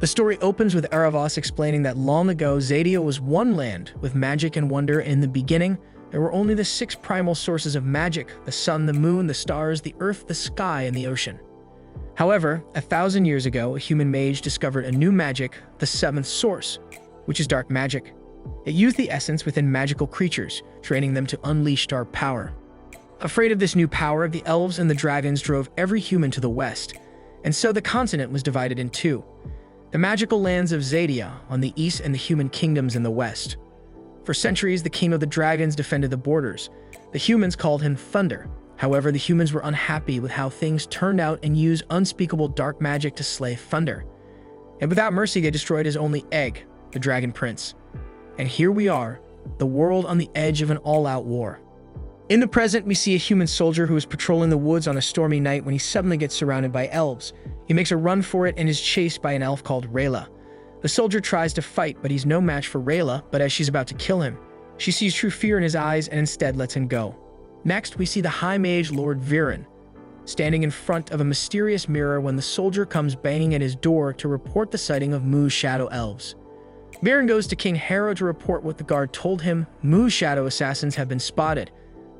The story opens with Erebos explaining that long ago, Zadia was one land with magic and wonder. In the beginning, there were only the 6 primal sources of magic: the sun, the moon, the stars, the earth, the sky, and the ocean. However, 1,000 years ago, a human mage discovered a new magic, the 7th source, which is dark magic. It used the essence within magical creatures, training them to unleash dark power. Afraid of this new power, the elves and the dragons drove every human to the west, and so the continent was divided in two: the magical lands of Zadia on the east and the human kingdoms in the west. For centuries, the king of the dragons defended the borders. The humans called him Thunder. However, the humans were unhappy with how things turned out and used unspeakable dark magic to slay Thunder. And without mercy, they destroyed his only egg, the Dragon Prince. And here we are, the world on the edge of an all-out war. In the present, we see a human soldier who is patrolling the woods on a stormy night when he suddenly gets surrounded by elves. He makes a run for it and is chased by an elf called Rayla. The soldier tries to fight, but he's no match for Rayla. But as she's about to kill him, she sees true fear in his eyes and instead lets him go. Next, we see the High Mage Lord Viren, standing in front of a mysterious mirror when the soldier comes banging at his door to report the sighting of Mu's shadow elves. Viren goes to King Harrow to report what the guard told him: Mu's shadow assassins have been spotted.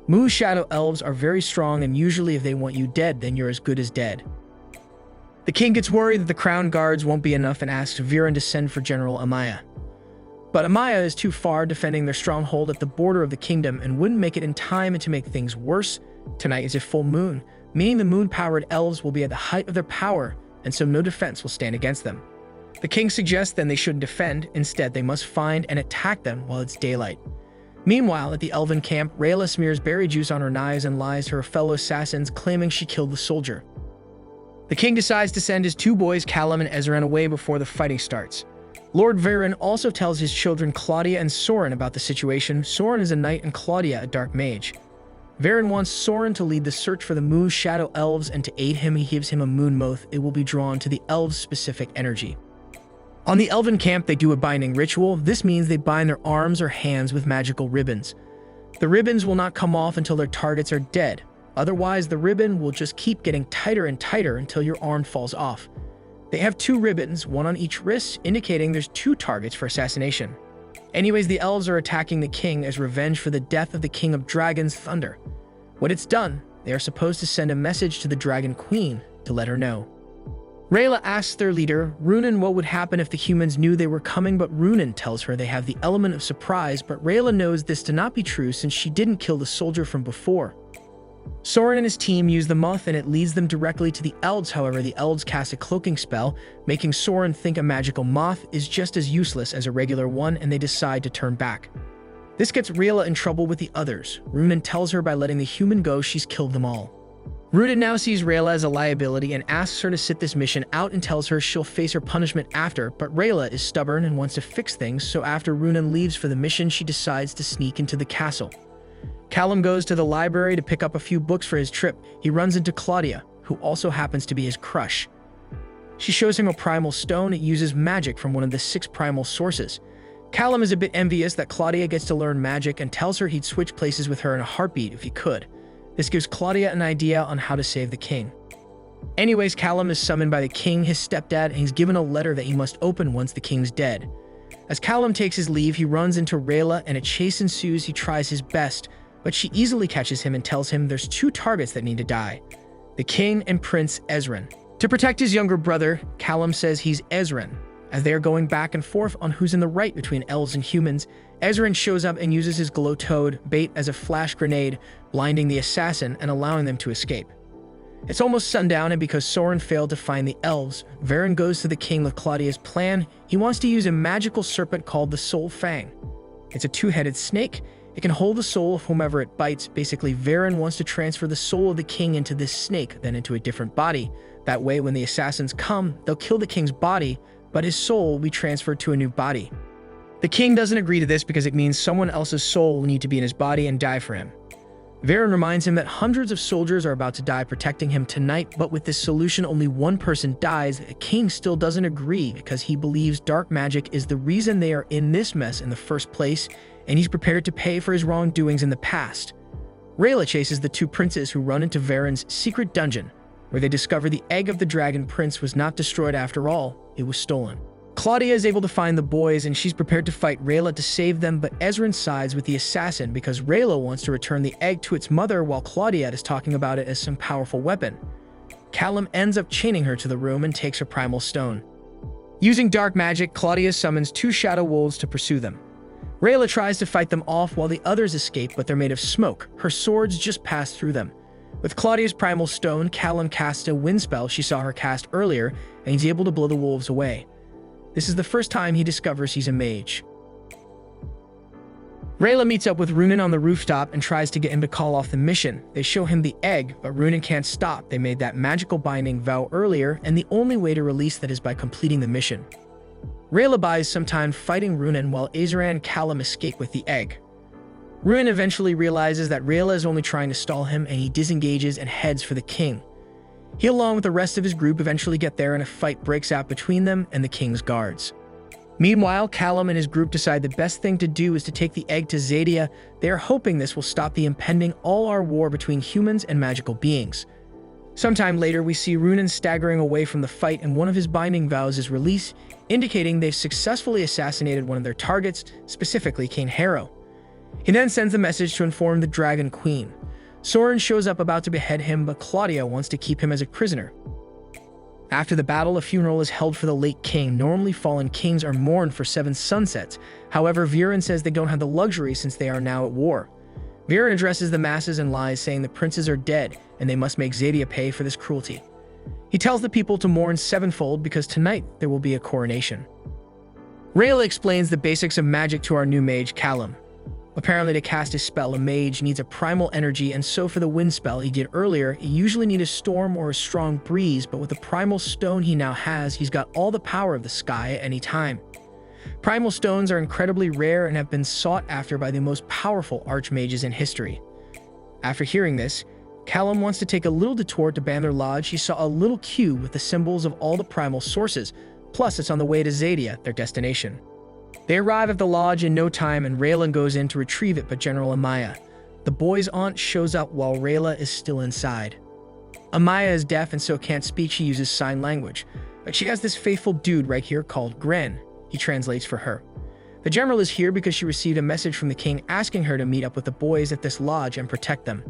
Mu's shadow elves are very strong, and usually if they want you dead, then you're as good as dead. The king gets worried that the crown guards won't be enough and asks Viren to send for General Amaya. But Amaya is too far, defending their stronghold at the border of the kingdom, and wouldn't make it in time. And to make things worse, tonight is a full moon, meaning the moon-powered elves will be at the height of their power, and so no defense will stand against them. The king suggests then they shouldn't defend. Instead, they must find and attack them while it's daylight. Meanwhile, at the elven camp, Rayla smears berry juice on her knives and lies to her fellow assassins, claiming she killed the soldier. The king decides to send his 2 boys, Callum and Ezran, away before the fighting starts. Lord Viren also tells his children Claudia and Soren about the situation. Soren is a knight and Claudia a dark mage. Viren wants Soren to lead the search for the Mu's shadow elves, and to aid him, he gives him a moon moth. It will be drawn to the elves' specific energy. On the elven camp, they do a binding ritual. This means they bind their arms or hands with magical ribbons. The ribbons will not come off until their targets are dead. Otherwise, the ribbon will just keep getting tighter and tighter until your arm falls off. They have 2 ribbons, one on each wrist, indicating there's 2 targets for assassination. Anyways, the elves are attacking the king as revenge for the death of the king of dragons, Thunder. When it's done, they are supposed to send a message to the Dragon Queen to let her know. Rayla asks their leader, Runan, what would happen if the humans knew they were coming, but Runan tells her they have the element of surprise, but Rayla knows this to not be true since she didn't kill the soldier from before. Soren and his team use the moth and it leads them directly to the elves. However, the elves cast a cloaking spell, making Soren think a magical moth is just as useless as a regular one, and they decide to turn back. This gets Rayla in trouble with the others. Runan tells her by letting the human go, she's killed them all. Runan now sees Rayla as a liability and asks her to sit this mission out and tells her she'll face her punishment after, but Rayla is stubborn and wants to fix things, so after Runan leaves for the mission, she decides to sneak into the castle. Callum goes to the library to pick up a few books for his trip. He runs into Claudia, who also happens to be his crush. She shows him a primal stone. It uses magic from one of the 6 primal sources. Callum is a bit envious that Claudia gets to learn magic and tells her he'd switch places with her in a heartbeat if he could. This gives Claudia an idea on how to save the king. Anyways, Callum is summoned by the king, his stepdad, and he's given a letter that he must open once the king's dead. As Callum takes his leave, he runs into Rayla and a chase ensues. He tries his best, but she easily catches him and tells him there's 2 targets that need to die: the king and Prince Ezran. To protect his younger brother, Callum says he's Ezran. As they are going back and forth on who's in the right between elves and humans, Ezran shows up and uses his glow-toad bait as a flash grenade, blinding the assassin and allowing them to escape. It's almost sundown, and because Soren failed to find the elves, Viren goes to the king with Claudia's plan. He wants to use a magical serpent called the Soul Fang. It's a 2-headed snake. It can hold the soul of whomever it bites. Basically, Viren wants to transfer the soul of the king into this snake, then into a different body. That way, when the assassins come, they'll kill the king's body, but his soul will be transferred to a new body. The king doesn't agree to this because it means someone else's soul will need to be in his body and die for him. Viren reminds him that hundreds of soldiers are about to die protecting him tonight, but with this solution, only 1 person dies. The king still doesn't agree because he believes dark magic is the reason they are in this mess in the first place, and he's prepared to pay for his wrongdoings in the past. Rayla chases the 2 princes who run into Viren's secret dungeon, where they discover the egg of the dragon prince was not destroyed after all, it was stolen. Claudia is able to find the boys and she's prepared to fight Rayla to save them, but Ezran sides with the assassin because Rayla wants to return the egg to its mother while Claudia is talking about it as some powerful weapon. Callum ends up chaining her to the room and takes her primal stone. Using dark magic, Claudia summons 2 shadow wolves to pursue them. Rayla tries to fight them off while the others escape, but they're made of smoke. Her swords just pass through them. With Claudia's primal stone, Callum casts a wind spell she saw her cast earlier, and he's able to blow the wolves away. This is the first time he discovers he's a mage. Rayla meets up with Runen on the rooftop and tries to get him to call off the mission. They show him the egg, but Runen can't stop. They made that magical binding vow earlier, and the only way to release that is by completing the mission. Rayla buys some time fighting Runen while Ezran and Callum escape with the egg. Runen eventually realizes that Rayla is only trying to stall him, and he disengages and heads for the king. He, along with the rest of his group, eventually get there and a fight breaks out between them and the king's guards. Meanwhile, Callum and his group decide the best thing to do is to take the egg to Zadia. They are hoping this will stop the impending all-out war between humans and magical beings. Sometime later, we see Runen staggering away from the fight and one of his binding vows is released, indicating they've successfully assassinated one of their targets, specifically King Harrow. He then sends a message to inform the Dragon Queen. Soren shows up about to behead him, but Claudia wants to keep him as a prisoner. After the battle, a funeral is held for the late king. Normally, fallen kings are mourned for 7 sunsets. However, Viren says they don't have the luxury since they are now at war. Viren addresses the masses and lies, saying the princes are dead and they must make Zadia pay for this cruelty. He tells the people to mourn 7-fold because tonight there will be a coronation. Rayla explains the basics of magic to our new mage, Callum. Apparently, to cast a spell, a mage needs a primal energy, and so for the wind spell he did earlier, he usually needs a storm or a strong breeze, but with the primal stone he now has, he's got all the power of the sky at any time. Primal stones are incredibly rare and have been sought after by the most powerful archmages in history. After hearing this, Callum wants to take a little detour to Banner Lodge. He saw a little queue with the symbols of all the primal sources, plus it's on the way to Zadia, their destination. They arrive at the lodge in no time and Rayla goes in to retrieve it, but General Amaya, the boy's aunt, shows up while Rayla is still inside. Amaya is deaf and so can't speak. She uses sign language, but she has this faithful dude right here called Gren. He translates for her. The general is here because she received a message from the king asking her to meet up with the boys at this lodge and protect them.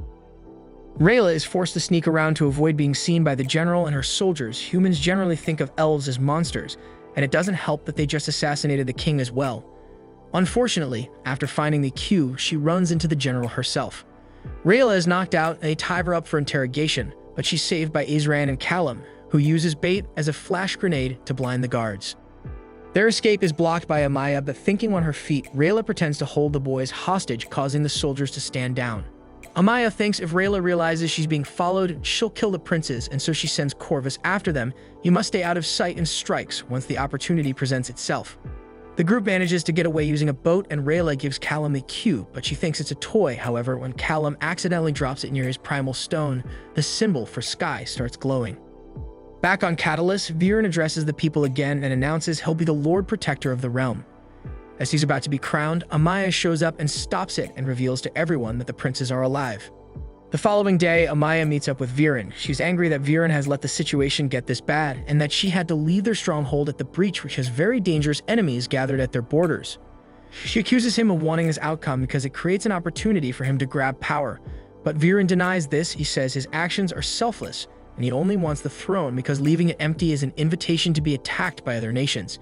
Rayla is forced to sneak around to avoid being seen by the general and her soldiers. Humans generally think of elves as monsters, and it doesn't help that they just assassinated the king as well. Unfortunately, after finding the queue, she runs into the general herself. Rayla is knocked out and they tie her up for interrogation, but she's saved by Ezran and Callum, who uses bait as a flash grenade to blind the guards. Their escape is blocked by Amaya, but thinking on her feet, Rayla pretends to hold the boys hostage, causing the soldiers to stand down. Amaya thinks if Rayla realizes she's being followed, she'll kill the princes, and so she sends Corvus after them. You must stay out of sight and strikes once the opportunity presents itself. The group manages to get away using a boat, and Rayla gives Callum the cue, but she thinks it's a toy. However, when Callum accidentally drops it near his primal stone, the symbol for sky starts glowing. Back on Catalyst, Viren addresses the people again and announces he'll be the Lord Protector of the realm. As he's about to be crowned, Amaya shows up and stops it and reveals to everyone that the princes are alive. The following day, Amaya meets up with Viren. She's angry that Viren has let the situation get this bad and that she had to leave their stronghold at the breach, which has very dangerous enemies gathered at their borders. She accuses him of wanting his outcome because it creates an opportunity for him to grab power. But Viren denies this. He says his actions are selfless and he only wants the throne because leaving it empty is an invitation to be attacked by other nations.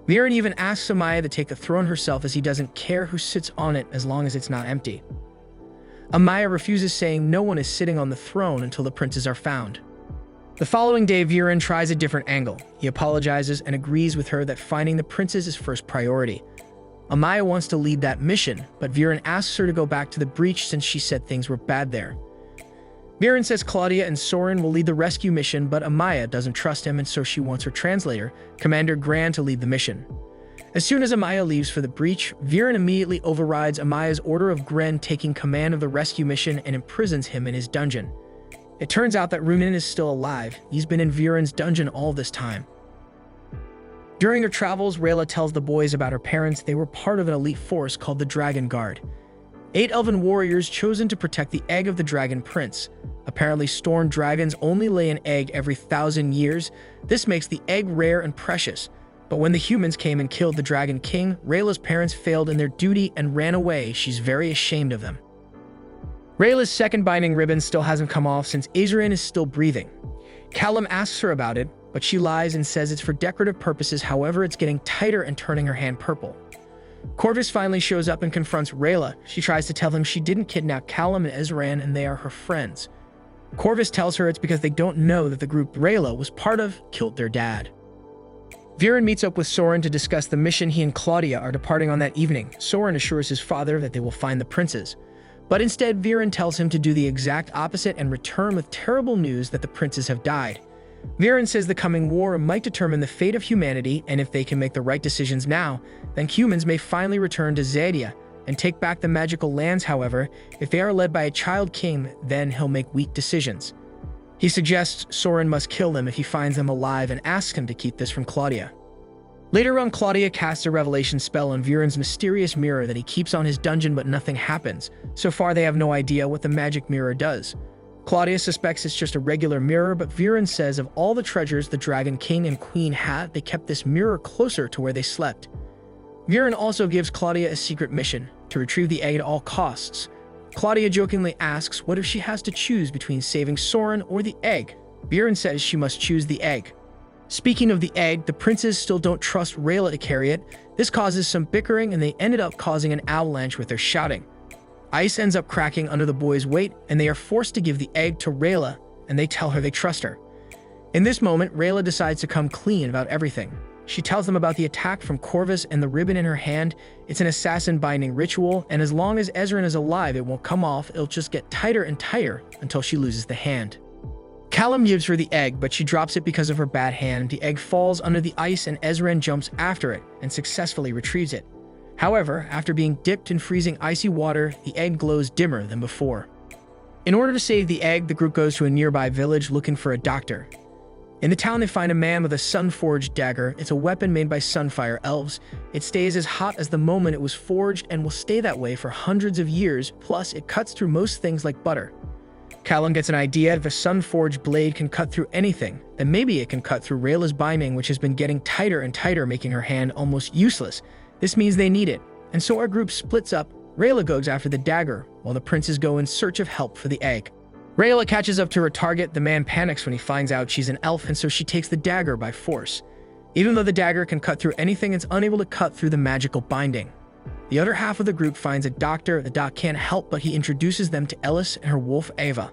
Viren even asks Amaya to take the throne herself as he doesn't care who sits on it as long as it's not empty. Amaya refuses, saying no one is sitting on the throne until the princes are found. The following day, Viren tries a different angle. He apologizes and agrees with her that finding the princes is first priority. Amaya wants to lead that mission, but Viren asks her to go back to the breach since she said things were bad there. Viren says Claudia and Soren will lead the rescue mission, but Amaya doesn't trust him, and so she wants her translator, Commander Gran, to lead the mission. As soon as Amaya leaves for the breach, Viren immediately overrides Amaya's order of Gren taking command of the rescue mission and imprisons him in his dungeon. It turns out that Runen is still alive. He's been in Viren's dungeon all this time. During her travels, Rayla tells the boys about her parents. They were part of an elite force called the Dragon Guard. 8 elven warriors chosen to protect the egg of the Dragon Prince. Apparently, storm dragons only lay an egg every 1,000 years. This makes the egg rare and precious. But when the humans came and killed the Dragon King, Rayla's parents failed in their duty and ran away. She's very ashamed of them. Rayla's second binding ribbon still hasn't come off since Azrian is still breathing. Callum asks her about it, but she lies and says it's for decorative purposes. However, it's getting tighter and turning her hand purple. Corvus finally shows up and confronts Rayla. She tries to tell him she didn't kidnap Callum and Ezran and they are her friends. Corvus tells her it's because they don't know that the group Rayla was part of killed their dad. Viren meets up with Soren to discuss the mission he and Claudia are departing on that evening. Soren assures his father that they will find the princes. But instead, Viren tells him to do the exact opposite and return with terrible news that the princes have died. Viren says the coming war might determine the fate of humanity, and if they can make the right decisions now, then humans may finally return to Zadia and take back the magical lands. However, if they are led by a child king, then he'll make weak decisions. He suggests Soren must kill them if he finds them alive and asks him to keep this from Claudia. Later on, Claudia casts a revelation spell on Viren's mysterious mirror that he keeps on his dungeon, but nothing happens. So far, they have no idea what the magic mirror does. Claudia suspects it's just a regular mirror, but Viren says of all the treasures the Dragon King and Queen had, they kept this mirror closer to where they slept. Viren also gives Claudia a secret mission, to retrieve the egg at all costs. Claudia jokingly asks what if she has to choose between saving Soren or the egg. Viren says she must choose the egg. Speaking of the egg, the princes still don't trust Rayla to carry it. This causes some bickering and they ended up causing an avalanche with their shouting. Ice ends up cracking under the boys' weight and they are forced to give the egg to Rayla, and they tell her they trust her. In this moment, Rayla decides to come clean about everything. She tells them about the attack from Corvus and the ribbon in her hand. It's an assassin binding ritual, and as long as Ezran is alive, it won't come off. It'll just get tighter and tighter until she loses the hand. Callum gives her the egg, but she drops it because of her bad hand. The egg falls under the ice and Ezran jumps after it and successfully retrieves it. However, after being dipped in freezing icy water, the egg glows dimmer than before. In order to save the egg, the group goes to a nearby village looking for a doctor. In the town, they find a man with a sun-forged dagger. It's a weapon made by Sunfire elves. It stays as hot as the moment it was forged and will stay that way for hundreds of years, plus it cuts through most things like butter. Callum gets an idea. If a sun-forged blade can cut through anything, then maybe it can cut through Rayla's binding, which has been getting tighter and tighter, making her hand almost useless. This means they need it, and so our group splits up. Rayla goes after the dagger, while the princes go in search of help for the egg. Rayla catches up to her target. The man panics when he finds out she's an elf, and so she takes the dagger by force. Even though the dagger can cut through anything, it's unable to cut through the magical binding. The other half of the group finds a doctor. The doc can't help, but he introduces them to Ellis and her wolf Ava.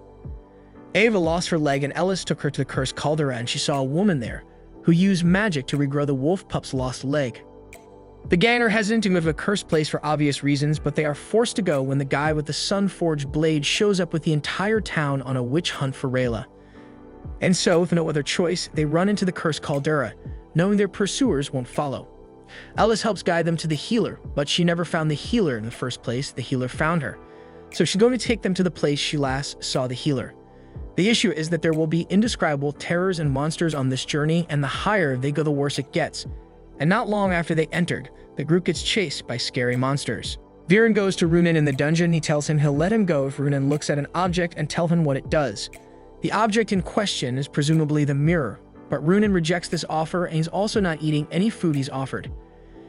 Ava lost her leg, and Ellis took her to the cursed caldera, and she saw a woman there who used magic to regrow the wolf pup's lost leg. The gang are hesitant to go to a cursed place for obvious reasons, but they are forced to go when the guy with the sun-forged blade shows up with the entire town on a witch hunt for Rayla. And so, with no other choice, they run into the cursed caldera, knowing their pursuers won't follow. Ellis helps guide them to the healer, but she never found the healer in the first place. The healer found her. So she's going to take them to the place she last saw the healer. The issue is that there will be indescribable terrors and monsters on this journey, and the higher they go, the worse it gets. And not long after they entered, the group gets chased by scary monsters. Viren goes to Runen in the dungeon. He tells him he'll let him go if Runen looks at an object and tell him what it does. The object in question is presumably the mirror, but Runen rejects this offer, and he's also not eating any food he's offered.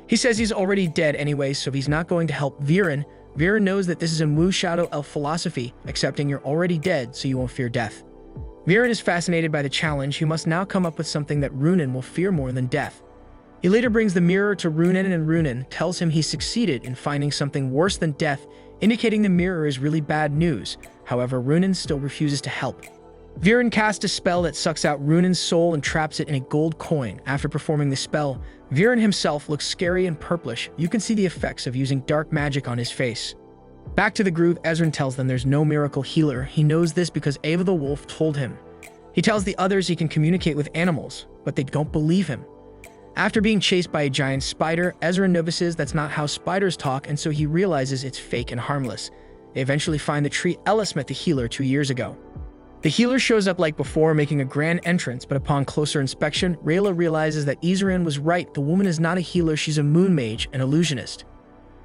He says he's already dead anyway, so he's not going to help Viren. Viren knows that this is a Mu Shadow Elf philosophy, accepting you're already dead so you won't fear death. Viren is fascinated by the challenge. He must now come up with something that Runen will fear more than death. He later brings the mirror to Runen, and Runen tells him he succeeded in finding something worse than death, indicating the mirror is really bad news. However, Runen still refuses to help. Viren casts a spell that sucks out Runen's soul and traps it in a gold coin. After performing the spell, Viren himself looks scary and purplish. You can see the effects of using dark magic on his face. Back to the group, Ezran tells them there's no miracle healer. He knows this because Ava the wolf told him. He tells the others he can communicate with animals, but they don't believe him. After being chased by a giant spider, Ezran notices that's not how spiders talk, and so he realizes it's fake and harmless. They eventually find the tree Ellis met the healer 2 years ago. The healer shows up like before, making a grand entrance, but upon closer inspection, Rayla realizes that Ezran was right. The woman is not a healer, she's a moon mage, an illusionist.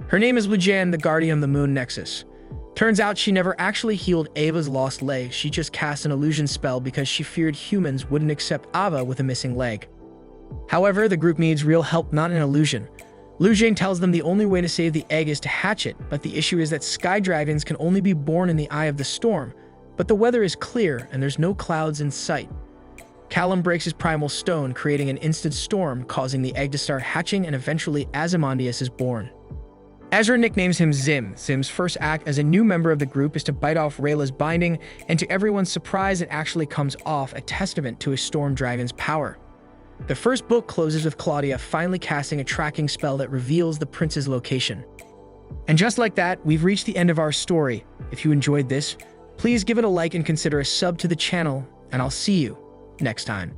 Her name is Lujan, the guardian of the moon nexus. Turns out she never actually healed Ava's lost leg. She just cast an illusion spell because she feared humans wouldn't accept Ava with a missing leg. However, the group needs real help, not an illusion. Lu Jing tells them the only way to save the egg is to hatch it, but the issue is that sky dragons can only be born in the eye of the storm. But the weather is clear and there's no clouds in sight. Callum breaks his primal stone, creating an instant storm, causing the egg to start hatching, and eventually Ozymandias is born. Ezra nicknames him Zim. Zim's first act as a new member of the group is to bite off Rayla's binding, and to everyone's surprise, it actually comes off, a testament to a storm dragon's power. The first book closes with Claudia finally casting a tracking spell that reveals the prince's location. And just like that, we've reached the end of our story. If you enjoyed this, please give it a like and consider a sub to the channel, and I'll see you next time.